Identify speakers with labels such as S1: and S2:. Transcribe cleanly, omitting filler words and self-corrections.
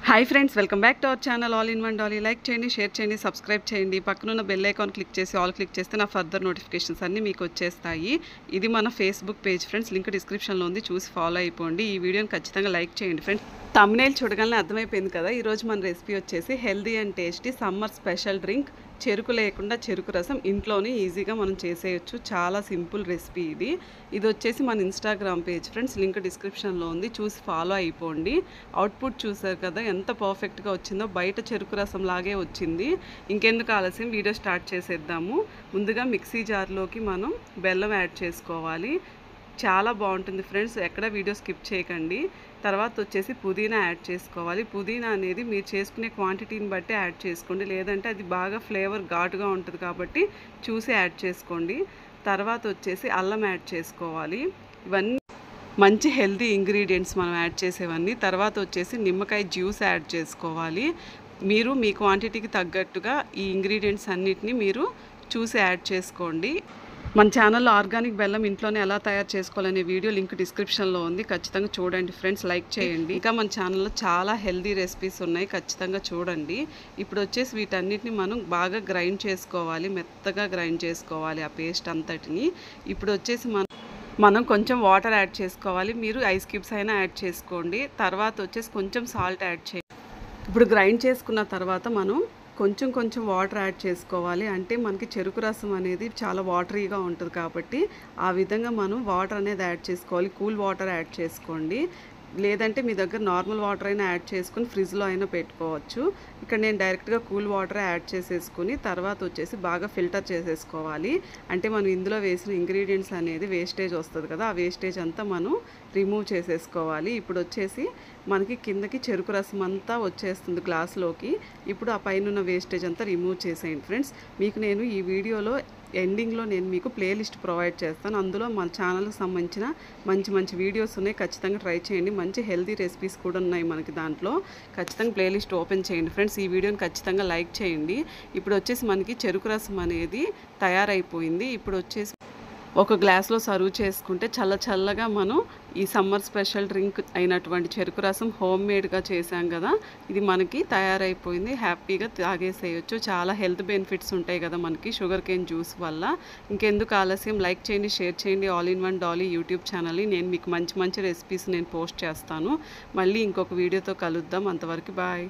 S1: Hi friends, welcome back to our channel all in one Dolly. Like చేయండి, share చేయండి, subscribe చేయండి. పక్కనున్న bell icon click చేసి all click చేస్తే నా ఫర్దర్ నోటిఫికేషన్స్ అన్నీ మీకు వచ్చేస్తాయి. ఇది మన ఫేస్బుక్ పేజ్ ఫ్రెండ్స్, లింక్ డిస్క్రిప్షన్లో ఉంది, చూసి ఫాలో అయిపోండి. ఈ వీడియోని ఖచ్చితంగా లైక్ చేయండి ఫ్రెండ్స్. థంబ్నెయిల్ చూడగానే అర్థమైపోయింది కదా. ఈరోజు మన రెసిపీ వచ్చేసి healthy and tasty summer special drink, చెరుకు లేకుండా చెరుకు రసం ఇంట్లోనే ఈజీగా మనం చేసేయచ్చు. చాలా సింపుల్ రెసిపీ ఇది. ఇది వచ్చేసి మన ఇన్స్టాగ్రామ్ పేజ్ ఫ్రెండ్స్, లింక్ డిస్క్రిప్షన్లో ఉంది, చూసి ఫాలో అయిపోండి. అవుట్పుట్ చూసారు కదా ఎంత పర్ఫెక్ట్గా వచ్చిందో, బయట చెరుకు రసం లాగే వచ్చింది. ఇంకెందుకు ఆలస్యం, వీడియో స్టార్ట్ చేసేద్దాము. ముందుగా మిక్సీ జార్లోకి మనం బెల్లం యాడ్ చేసుకోవాలి. చాలా బాగుంటుంది ఫ్రెండ్స్, ఎక్కడ వీడియో స్కిప్ చేయకండి. తర్వాత వచ్చేసి పుదీనా యాడ్ చేసుకోవాలి. పుదీనా అనేది మీరు చేసుకునే క్వాంటిటీని బట్టి యాడ్ చేసుకోండి, లేదంటే అది బాగా ఫ్లేవర్ ఘాటుగా ఉంటుంది కాబట్టి చూసి యాడ్ చేసుకోండి. తర్వాత వచ్చేసి అల్లం యాడ్ చేసుకోవాలి. ఇవన్నీ మంచి హెల్దీ ఇంగ్రీడియంట్స్ మనం యాడ్ చేసేవన్నీ. తర్వాత వచ్చేసి నిమ్మకాయ జ్యూస్ యాడ్ చేసుకోవాలి. మీరు మీ క్వాంటిటీకి తగ్గట్టుగా ఈ ఇంగ్రీడియంట్స్ అన్నిటినీ మీరు చూసి యాడ్ చేసుకోండి. మన ఛానల్లో ఆర్గానిక్ బెల్లం ఇంట్లోనే ఎలా తయారు చేసుకోవాలనే వీడియో లింక్ డిస్క్రిప్షన్లో ఉంది, ఖచ్చితంగా చూడండి ఫ్రెండ్స్. లైక్ చేయండి. ఇంకా మన ఛానల్లో చాలా హెల్దీ రెసిపీస్ ఉన్నాయి, ఖచ్చితంగా చూడండి. ఇప్పుడు వచ్చేసి వీటన్నిటిని మనం బాగా గ్రైండ్ చేసుకోవాలి, మెత్తగా గ్రైండ్ చేసుకోవాలి ఆ పేస్ట్ అంతటిని. ఇప్పుడు వచ్చేసి మనం కొంచెం వాటర్ యాడ్ చేసుకోవాలి. మీరు ఐస్ క్యూబ్స్ అయినా యాడ్ చేసుకోండి. తర్వాత వచ్చేసి కొంచెం సాల్ట్ యాడ్ చేయండి. ఇప్పుడు గ్రైండ్ చేసుకున్న తర్వాత మనం కొంచెం వాటర్ యాడ్ చేసుకోవాలి. అంటే మనకి చెరుకు రసం అనేది చాలా వాటరీగా ఉంటుంది కాబట్టి ఆ విధంగా మనం వాటర్ అనేది యాడ్ చేసుకోవాలి. కూల్ వాటర్ యాడ్ చేసుకోండి, లేదంటే మీ దగ్గర నార్మల్ వాటర్ అయినా యాడ్ చేసుకుని ఫ్రిడ్జ్లో అయినా పెట్టుకోవచ్చు. ఇక్కడ నేను డైరెక్ట్గా కూల్ వాటర్ యాడ్ చేసేసుకుని తర్వాత వచ్చేసి బాగా ఫిల్టర్ చేసేసుకోవాలి. అంటే మనం ఇందులో వేసిన ఇంగ్రీడియంట్స్ అనేది వేస్టేజ్ వస్తుంది కదా, ఆ వేస్టేజ్ అంతా మనం రిమూవ్ చేసేసుకోవాలి. ఇప్పుడు వచ్చేసి మనకి కిందకి చెరుకు రసం అంతా వచ్చేస్తుంది గ్లాస్లోకి. ఇప్పుడు ఆ పైన ఉన్న వేస్టేజ్ అంతా రిమూవ్ చేసేయండి ఫ్రెండ్స్. మీకు నేను ఈ వీడియోలో ఎండింగ్లో నేను మీకు ప్లేలిస్ట్ ప్రొవైడ్ చేస్తాను. అందులో మన ఛానల్కి సంబంధించిన మంచి వీడియోస్ ఉన్నాయి, ఖచ్చితంగా ట్రై చేయండి. మంచి హెల్తీ రెసిపీస్ కూడా ఉన్నాయి మనకి దాంట్లో. ఖచ్చితంగా ప్లేలిస్ట్ ఓపెన్ చేయండి ఫ్రెండ్స్. ఈ వీడియోని ఖచ్చితంగా లైక్ చేయండి. ఇప్పుడు వచ్చేసి మనకి చెరుకు రసం అనేది తయారైపోయింది. ఇప్పుడు వచ్చేసి ఒక గ్లాస్లో సర్వ్ చేసుకుంటే చల్లగా మనం ఈ సమ్మర్ స్పెషల్ డ్రింక్ అయినటువంటి చెరుకు రసం హోమ్ మేడ్గా చేసాం కదా, ఇది మనకి తయారైపోయింది. హ్యాపీగా తాగేసేయచ్చు. చాలా హెల్త్ బెనిఫిట్స్ ఉంటాయి కదా మనకి షుగర్ కేన్ జ్యూస్ వల్ల. ఇంకెందుకు ఆలస్యం, లైక్ చేయండి, షేర్ చేయండి all in one Dolly YouTube ఛానల్ని. నేను మీకు మంచి రెసిపీస్ నేను పోస్ట్ చేస్తాను. మళ్ళీ ఇంకొక వీడియోతో కలుద్దాం. అంతవరకు బాయ్.